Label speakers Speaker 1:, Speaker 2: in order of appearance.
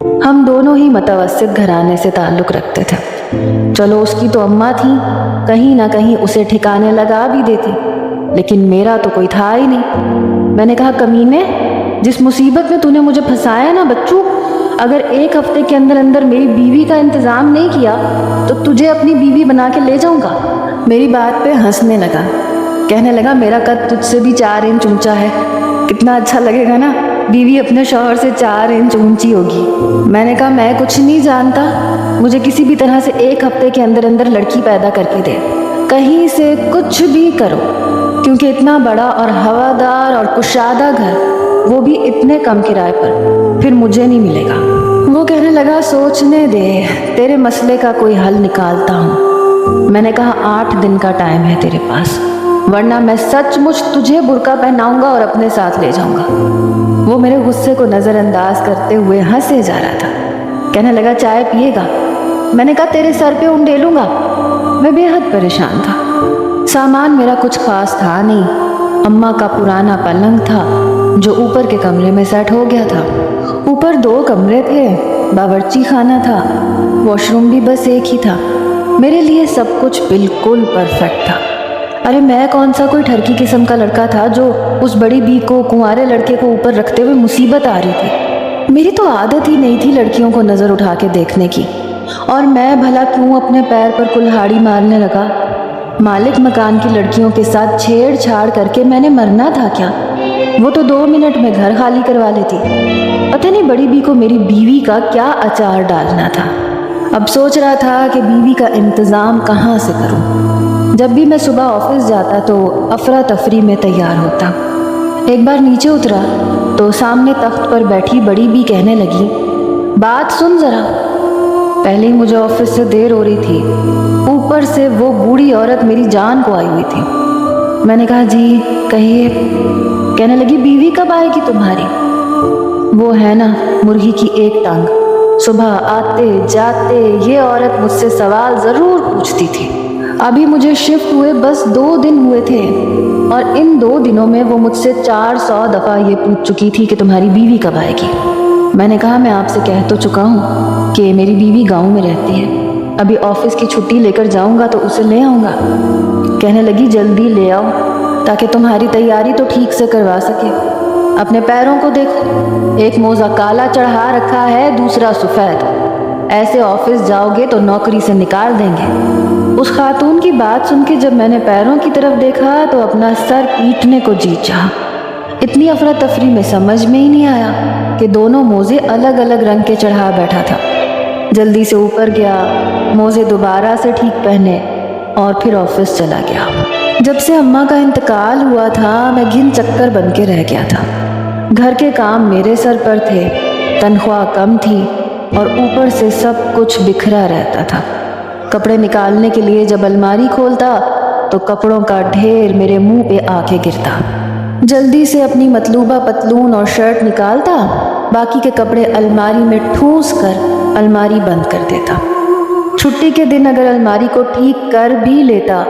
Speaker 1: हम दोनों ही मतवस्सित घराने से ताल्लुक़ रखते थे। चलो उसकी तो अम्मा थी, कहीं ना कहीं उसे ठिकाने लगा भी देती, लेकिन मेरा तो कोई था ही नहीं। मैंने कहा, कमीने, जिस मुसीबत में तूने मुझे फंसाया ना बच्चू, अगर एक हफ्ते के अंदर अंदर मेरी बीवी का इंतज़ाम नहीं किया तो तुझे अपनी बीवी बना के ले जाऊंगा। मेरी बात पे हंसने लगा, कहने लगा, मेरा कद तुझसे भी 4 इंच ऊंचा है, कितना अच्छा लगेगा ना, बीवी अपने शौहर से 4 इंच ऊंची होगी। मैंने कहा, मैं कुछ नहीं जानता, मुझे किसी भी तरह से एक हफ्ते के अंदर अंदर लड़की पैदा करके दे, कहीं से कुछ भी करो, क्योंकि इतना बड़ा और हवादार और कुशादा घर, वो भी इतने कम किराए पर, फिर मुझे नहीं मिलेगा। वो कहने लगा, सोचने दे, तेरे मसले का कोई हल निकालता हूँ। मैंने कहा, 8 दिन का टाइम है तेरे पास, वरना मैं सचमुच तुझे बुर्का पहनाऊंगा और अपने साथ ले जाऊंगा। वो मेरे गुस्से को नज़रअंदाज करते हुए हंसे जा रहा था। कहने लगा, चाय पिएगा? मैंने कहा, तेरे सर पे उंडेलूंगा। मैं बेहद परेशान था। सामान मेरा कुछ खास था नहीं। अम्मा का पुराना पलंग था जो ऊपर के कमरे में सेट हो गया था। ऊपर 2 कमरे थे, बावर्ची खाना था, वॉशरूम भी बस एक ही था। मेरे लिए सब कुछ बिल्कुल परफेक्ट था। अरे मैं कौन सा कोई ठरकी किस्म का लड़का था जो उस बड़ी बी को कुंवारे लड़के को ऊपर रखते हुए मुसीबत आ रही थी। मेरी तो आदत ही नहीं थी लड़कियों को नज़र उठा के देखने की, और मैं भला क्यों अपने पैर पर कुल्हाड़ी मारने लगा। मालिक मकान की लड़कियों के साथ छेड़छाड़ करके मैंने मरना था क्या? वो तो 2 मिनट में घर खाली करवा लेती। पता नहीं बड़ी बी को मेरी बीवी का क्या अचार डालना था। अब सोच रहा था कि बीवी का इंतज़ाम कहाँ से करूं। जब भी मैं सुबह ऑफिस जाता तो अफरा तफरी में तैयार होता। एक बार नीचे उतरा तो सामने तख्त पर बैठी बड़ी बी कहने लगी, बात सुन ज़रा। पहले ही मुझे ऑफिस से देर हो रही थी, ऊपर से वो बूढ़ी औरत मेरी जान को आई हुई थी। मैंने कहा, जी कहिए। कहने लगी, बीवी कब आएगी तुम्हारी? वो है ना मुर्गी की एक टांग, सुबह आते जाते ये औरत मुझसे सवाल ज़रूर पूछती थी। अभी मुझे शिफ्ट हुए बस 2 दिन हुए थे, और इन 2 दिनों में वो मुझसे 400 दफ़ा ये पूछ चुकी थी कि तुम्हारी बीवी कब आएगी। मैंने कहा, मैं आपसे कह तो चुका हूँ कि मेरी बीवी गांव में रहती है, अभी ऑफिस की छुट्टी लेकर जाऊँगा तो उसे ले आऊँगा। कहने लगी, जल्दी ले आओ ताकि तुम्हारी तैयारी तो ठीक से करवा सके। अपने पैरों को देखो, एक मोज़ा काला चढ़ा रखा है, दूसरा सफ़ेद। ऐसे ऑफिस जाओगे तो नौकरी से निकाल देंगे। उस खातून की बात सुन के जब मैंने पैरों की तरफ देखा तो अपना सर पीटने को जी चाहा। इतनी अफरा तफरी में समझ में ही नहीं आया कि दोनों मोज़े अलग अलग रंग के चढ़ा बैठा था। जल्दी से ऊपर गया, मोज़े दोबारा से ठीक पहने और फिर ऑफिस चला गया। जब से अम्मा का इंतकाल हुआ था मैं घिन चक्कर बन के रह गया था। घर के काम मेरे सर पर थे, तनख्वाह कम थी और ऊपर से सब कुछ बिखरा रहता था। कपड़े निकालने के लिए जब अलमारी खोलता तो कपड़ों का ढेर मेरे मुंह पे आके गिरता। जल्दी से अपनी मतलूबा पतलून और शर्ट निकालता, बाकी के कपड़े अलमारी में ठूस कर अलमारी बंद कर देता। छुट्टी के दिन अगर अलमारी को ठीक कर भी लेता